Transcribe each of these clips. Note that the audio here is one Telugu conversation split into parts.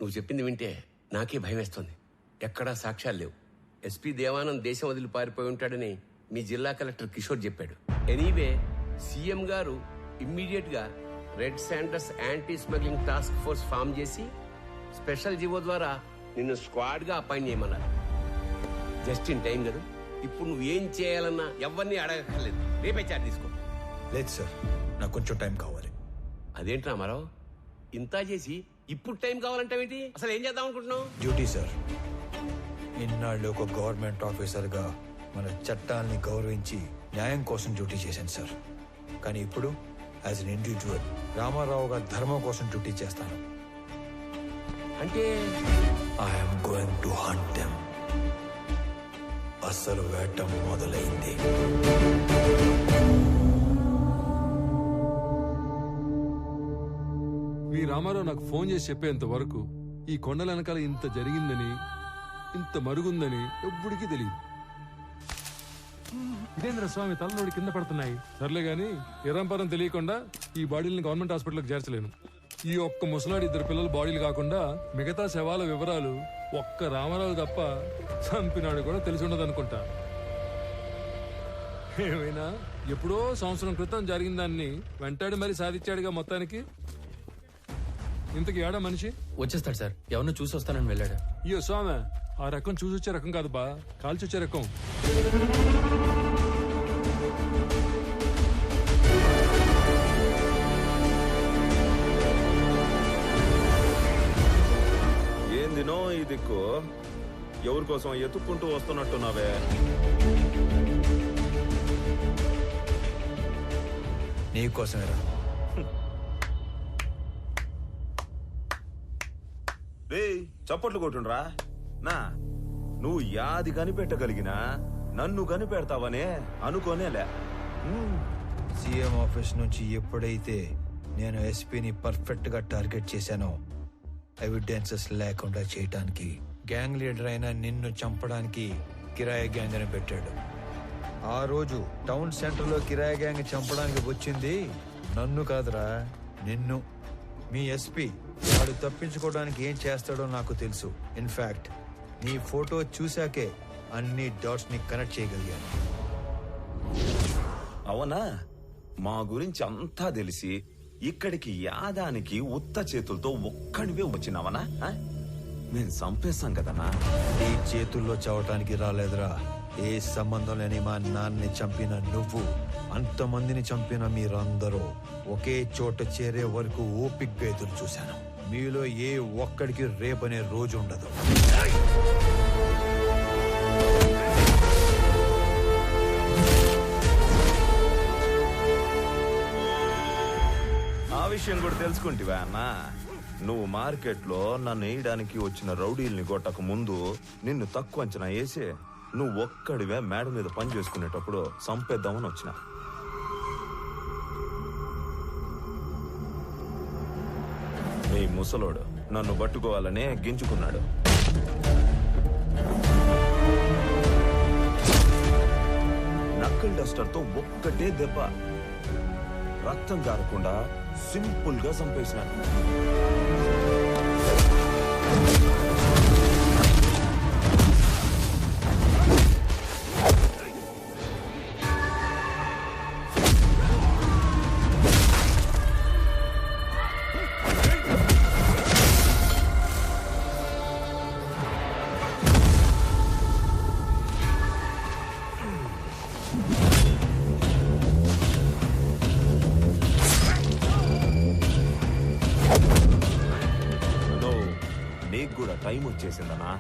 నువ్వు చెప్పింది వింటే నాకే భయం వేస్తుంది. ఎక్కడా సాక్ష్యాలు లేవు. ఎస్పీ దేవానంద్ దేశం వదిలి పారిపోయి ఉంటాడని మీ జిల్లా కలెక్టర్ కిషోర్ చెప్పాడు. ఎనీవే సీఎం గారు ఇమ్మీడియట్ గా red sanders anti smuggling task force form చేసి స్పెషల్ జీవో ద్వారా నిన్ను స్క్వాడ్ గా అపాయింట్ చేయమన్నారు. జస్ట్ ఇన్ టైం కదా. ఇప్పుడు నువ్వు ఏం చేయాలన్నా ఎవరిని అడగక్కర్లేదు. రేపే చార్జ్ తీసుకో. లేదు సార్, నాకు కొంచెం టైం కావాలి. అదేంటి రామారావు, ఇంత చేసి ఇప్పుడు టైం కావాలంటావేంటి? అసలు ఏం చేద్దాం అనుకుంటున్నావు? Duty sir. ఇన్నాళ్ళు ఒక గవర్నమెంట్ ఆఫీసర్గా మన చట్టాలని గౌరవించి న్యాయం కోసం డ్యూటీ చేశాను సార్. కానీ ఇప్పుడు యాజ్ అన్ ఇండివిజువల్ రామారావు గారి ధర్మం కోసం డ్యూటీ చేస్తాను. అంటే I'm going to hunt them. అసలు వేట మొదలైంది. మీ రామారావు నాకు ఫోన్ చేసి చెప్పేంత వరకు ఈ కొండల వెనకాల ఇంత జరిగిందని, ఇంత మరుగుందని ఎవ్వడికి తెలియదు. ఇదేంద్ర స్వామి, తలనోడి కింద పడుతున్నాయి. సర్లే గాని ఎరంపరం తెలియకుండా ఈ బాడీని గవర్నమెంట్ హాస్పిటల్కి చేర్చలేను. ఈ ఒక్క ముసలాడి 2 పిల్లల బాడీలు కాకుండా మిగతా శవాల వివరాలు ఒక్క రామారావు తప్ప చంపినాడు కూడా తెలిసి ఉండదు అనుకుంటా. ఏమైనా ఎప్పుడో సంవత్సరం క్రితం జరిగిన దాన్ని వెంటాడి మరీ సాధించాడుగా మొత్తానికి. ఇంతకి ఏడా మనిషి వచ్చేస్తాడు సార్. ఎవరినో చూసి వస్తానని వెళ్ళాడు. అయ్యో స్వామి, ఆ రకం చూసొచ్చే రకం కాదు బా, కాల్చొచ్చే రకం. ఏందినో ఈ దిక్కు, ఎవరి కోసం ఎత్తుక్కుంటూ వస్తున్నట్టున్నావే? నీకోసమేరా. చప్పట్లు కొట్టుండ్రా. నా నువ్వు యాది కనిపెట్టగలిగినా నన్ను కనిపెడతావనే అనుకోనేలే. సీఎం ఆఫీస్ నుంచి ఎప్పుడైతే నేను ఎస్పీని పర్ఫెక్ట్ గా టార్గెట్ చేశానో, ఎవిడెన్సెస్ లేకుండా చేయటానికి గ్యాంగ్ లీడర్ అయిన నిన్ను చంపడానికి కిరాయి గ్యాంగ్ అని పెట్టాడు. ఆ రోజు టౌన్ సెంటర్ లో కిరాయి గ్యాంగ్ చంపడానికి వచ్చింది నన్ను కాదురా, నిన్ను. మీ ఎస్పీ వాడు తప్పించుకోవడానికి ఏం చేస్తాడో నాకు తెలుసు. ఇన్ఫాక్ట్ నీ ఫోటో చూశాకే అన్ని డాట్స్ ని కనెక్ట్ చేయగలిగాను. అవునా? మా గురించి అంతా తెలిసి ఇక్కడికి యాదానికి ఉత్త చేతులతో ఒక్కడివే వచ్చినావనా? నేను చంపేశాం కదనా. ఈ చేతుల్లో చావటానికి రాలేదురా. ఏ సంబంధం లేని మా నాన్నని చంపిన నువ్వు, అంతమందిని చంపిన మీరందరూ ఒకే చోట చేరే వరకు ఓపిగ్గా ఎదురు చూశాను. మీలో ఏ ఒక్కడికి రేపనే రోజు ఉండదు. ఆ విషయం కూడా తెలుసుకుంటివా అన్నా? నువ్వు మార్కెట్లో నన్ను వేయడానికి వచ్చిన రౌడీల్ని కొట్టక ముందు నిన్ను తక్కువ అంచనా వేసి నువ్వు ఒక్కడివే మేడ మీద పని చేసుకునేటప్పుడు చంపేద్దామని వచ్చిన. నీ ముసలోడు నన్ను పట్టుకోవాలనే గింజుకున్నాడు. నక్కల్ డస్టర్తో ఒక్కటే దెబ్బ, రక్తం కారకుండా సింపుల్ గా చంపేసినాను. నీకు కూడా టైం వచ్చేసిందనా?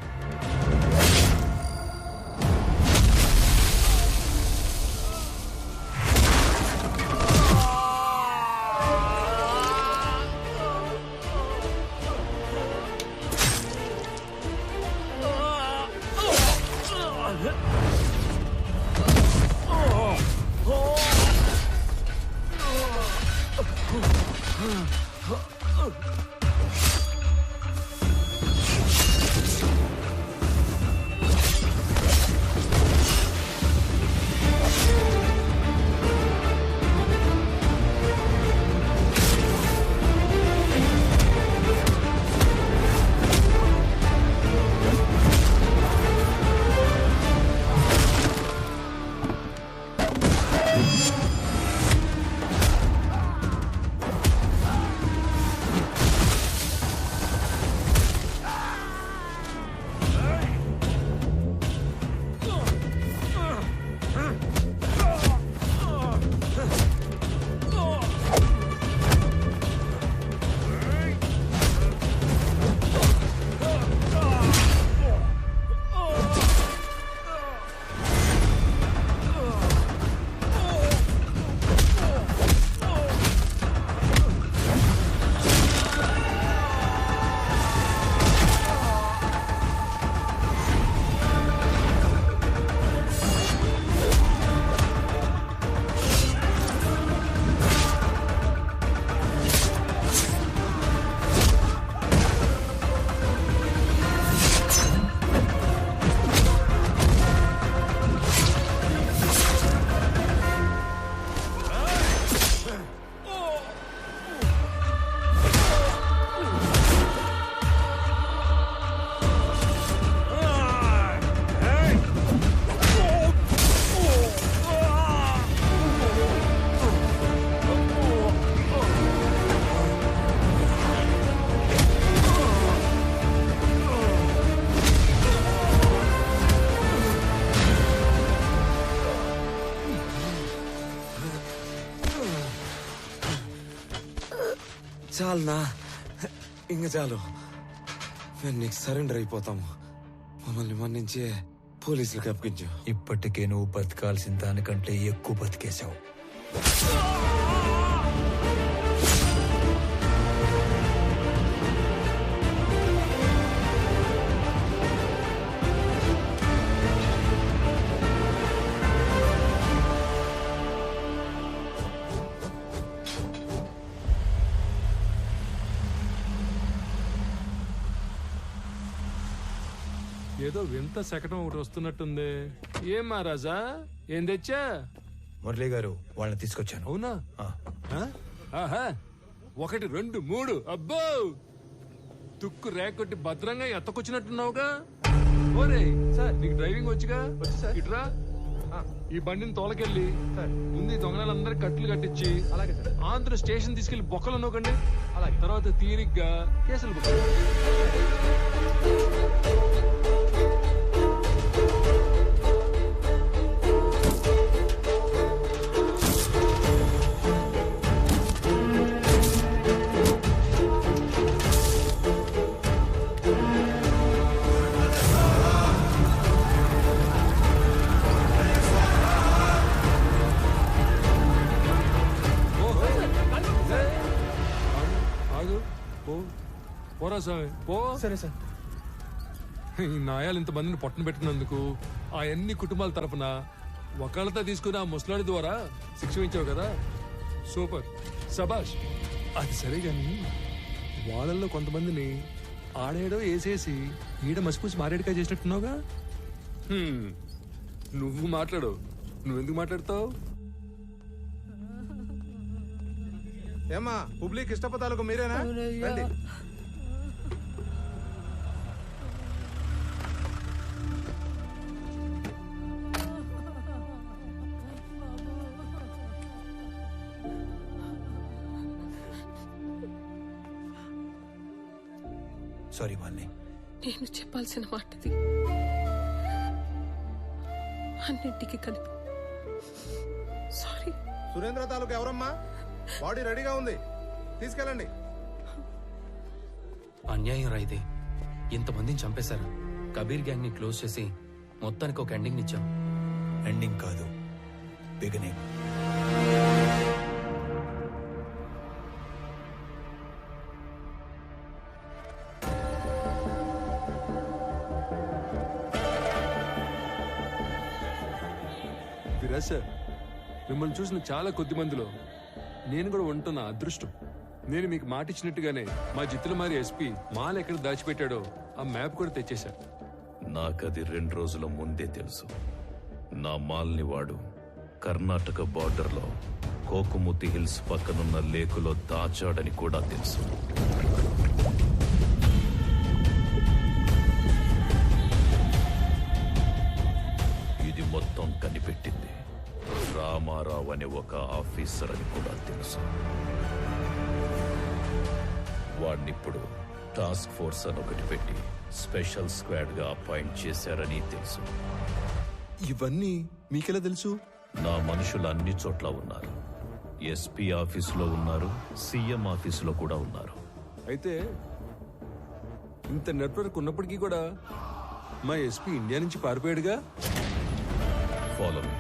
చాలనా, ఇంక చాలు. మేము నీకు సరెండర్ అయిపోతాము. మమ్మల్ని మన్నించి పోలీసులకు అప్పగించు. ఇప్పటికే నువ్వు బతకాల్సిన దానికంటే ఎక్కువ బతికేశావు. ఏదో వింత శకటం ఒకటి వస్తున్నట్టుంది. ఏం మహారాజా, ఏం తెచ్చా? మురళి గారు, వాళ్ళని తీసుకొచ్చాను. అవునా? ఆహా, 1 2 3. అబ్బో, తుక్కు రేకొట్టి భద్రంగా ఎత్తకొచ్చినట్టున్నావుగా. ఓరే సార్, నీకు డ్రైవింగ్ వచ్చుగా? ఇట్రా, ఈ బండిని తోలకెళ్ళి ముందు ఈ దొంగలందరికి కట్లు కట్టించి ఆంధ్ర స్టేషన్ తీసుకెళ్లి బొక్కలు నోకండి. తర్వాత తీరిగ్గా కేసులు బుక్. పోరా స్వామి, పో. సరే సార్. ఈ నాయాలు ఇంతమందిని పట్టున పెట్టినందుకు ఆ అన్ని కుటుంబాల తరపున ఒకళ్ళతో తీసుకుని ఆ ముసలాడి ద్వారా శిక్ష ఇచ్చావు కదా, సూపర్, శబాష్. అది సరే గాని వాళ్ళల్లో కొంతమందిని ఆడేడో వేసేసి ఈడ మసిపూసి మారేడుకాయ చేసినట్టున్నావుగా. నువ్వు మాట్లాడు. నువ్వెందుకు మాట్లాడతావు? ఏమా పబ్లిక్ ఇష్టపతాలకు మీరేనా? రండి. సారీ మాలిని. నేను చెప్పాల్సిన మాటది అన్నింటికి కలిపి సారీ. సురేంద్ర తాలూకు ఎవరమ్మా? బాడీ రెడీగా ఉంది, తీసుకెళ్ళండి. అన్యాయం రా ఇది. ఇంతమందిని చంపేశారు. కబీర్ గ్యాంగ్ ని క్లోజ్ చేసి మొత్తానికి ఒక ఎండింగ్ ఇచ్చాం. ఎండింగ్ కాదు, బిగినింగ్. విరాజ్ సార్, మిమ్మల్ని చూసిన చాలా కొద్ది మందిలో నేను కూడా ఉంటున్న అదృష్టం. నేను మీకు మాట ఇచ్చినట్టుగానే మా జిత్తులమారి ఎస్పీ మాల్ ఎక్కడ దాచిపెట్టాడో ఆ మ్యాప్ కూడా తెచ్చేశారు. నాకది 2 రోజుల ముందే తెలుసు. నా మాల్ని వాడు కర్ణాటక బార్డర్లో కోకుముతి హిల్స్ పక్కనున్న లేకులో దాచాడని కూడా తెలుసు. ఇది మొత్తం కనిపెట్టింది రామారావు అనే ఒక ఆఫీసర్ అని కూడా తెలుసు. వాడినిప్పుడు టాస్క్ ఫోర్స్ అని ఒకటి పెట్టి స్పెషల్ స్క్వాడ్ గా అపాయింట్ చేశారని తెలుసు. ఇవన్నీ మీకెలా తెలుసు? నా మనుషులు అన్ని చోట్ల ఉన్నారు. ఎస్పీ ఆఫీసులో ఉన్నారు, సీఎం ఆఫీసులో కూడా ఉన్నారు. అయితే ఇంత నెట్వర్క్ ఉన్నప్పటికీ కూడా మా ఎస్పీ ఇండియా నుంచి పారిపోయాడుగా. Follow me.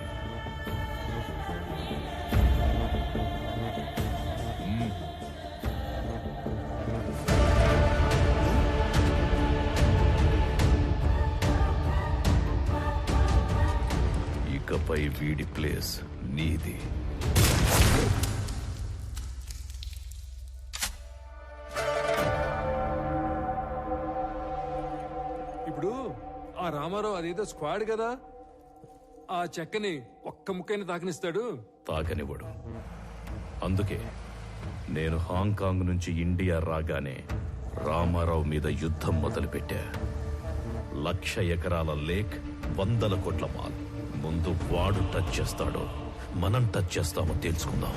ఇకపై వీడి ప్లేస్ నీది. ఇప్పుడు ఆ రామారావు అదేదో స్క్వాడ్ కదా, ఆ చెక్కని ఒక్క ముక్కైనా తాకనిస్తాడు? తాగనివ్వడు. అందుకే నేను హాంకాంగ్ నుంచి ఇండియా రాగానే రామారావు మీద యుద్ధం మొదలుపెట్టా. 1,00,000 ఎకరాల లేక్, 100 కోట్ల మాల్. ముందు వాడు టచ్ చేస్తాడో మనం టచ్ చేస్తామో తెలుసుకుందాం.